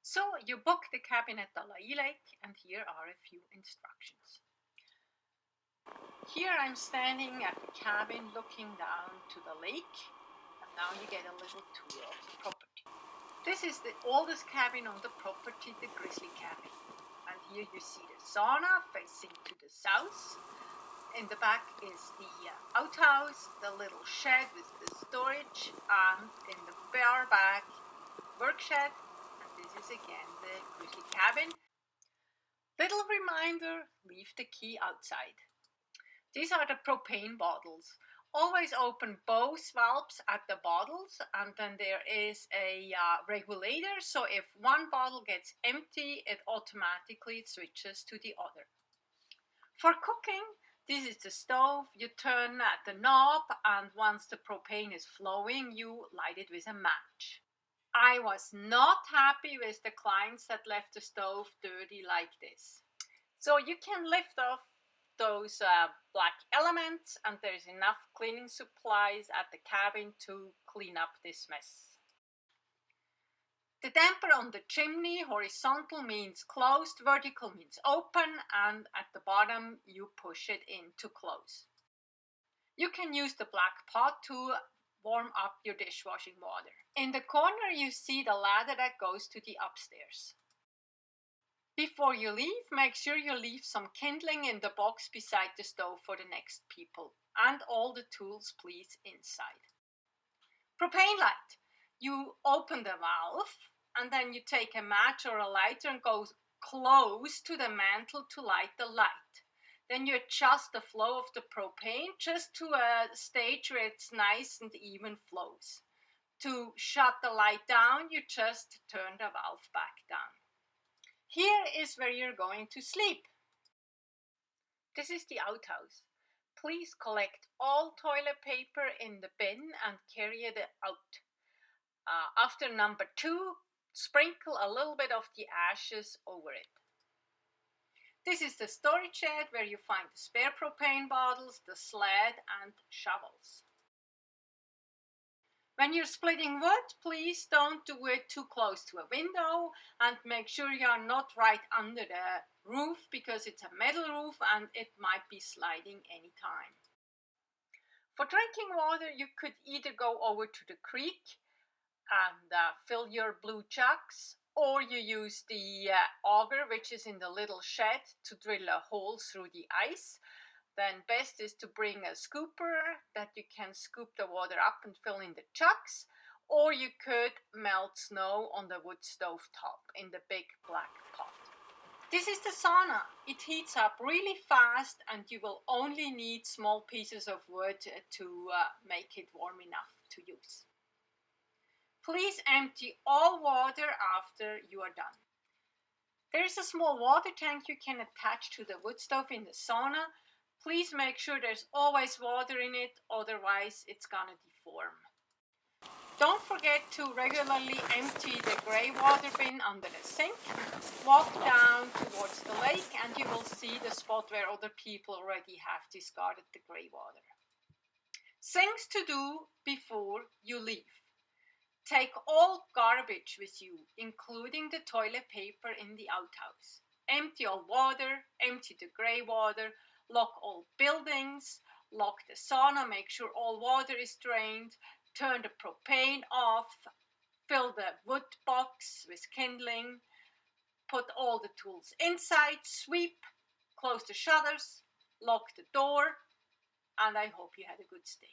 So you book the cabin at Dalayee Lake, and here are a few instructions. Here I'm standing at the cabin looking down to the lake, and now you get a little tour of the property. This is the oldest cabin on the property, the Grizzly Cabin. And here you see the sauna facing to the south. In the back is the outhouse, the little shed with the storage, and in the far back, work shed. And this is again the Grizzly Cabin. Little reminder, leave the key outside. These are the propane bottles. Always open both valves at the bottles, and then there is a regulator, so if one bottle gets empty, it automatically switches to the other. For cooking, this is the stove. You turn at the knob, and once the propane is flowing, you light it with a match. I was not happy with the clients that left the stove dirty like this. So you can lift off those black elements, and there's enough cleaning supplies at the cabin to clean up this mess. The damper on the chimney, horizontal means closed, vertical means open, and at the bottom you push it in to close. You can use the black pot to warm up your dishwashing water. In the corner you see the ladder that goes to the upstairs. Before you leave, make sure you leave some kindling in the box beside the stove for the next people, and all the tools please inside. Propane light. You open the valve, and then you take a match or a lighter and go close to the mantle to light the light. Then you adjust the flow of the propane just to a stage where it's nice and even flows. To shut the light down, you just turn the valve back down. Here is where you're going to sleep. This is the outhouse. Please collect all toilet paper in the bin and carry it out. After number 2, sprinkle a little bit of the ashes over it. This is the storage shed where you find the spare propane bottles, the sled, and shovels. When you're splitting wood, please don't do it too close to a window, and make sure you're not right under the roof because it's a metal roof and it might be sliding anytime. For drinking water, you could either go over to the creek and fill your blue jugs, or you use the auger which is in the little shed to drill a hole through the ice. Then best is to bring a scooper that you can scoop the water up and fill in the jugs, or you could melt snow on the wood stove top in the big black pot. This is the sauna. It heats up really fast, and you will only need small pieces of wood to make it warm enough to use. Please empty all water after you are done. There is a small water tank you can attach to the wood stove in the sauna. Please make sure there's always water in it, otherwise it's gonna deform. Don't forget to regularly empty the grey water bin under the sink. Walk down towards the lake and you will see the spot where other people already have discarded the grey water. Things to do before you leave. Take all garbage with you, including the toilet paper in the outhouse. Empty all water, empty the grey water, lock all buildings, lock the sauna, make sure all water is drained, turn the propane off, fill the wood box with kindling, put all the tools inside, sweep, close the shutters, lock the door, and I hope you had a good stay.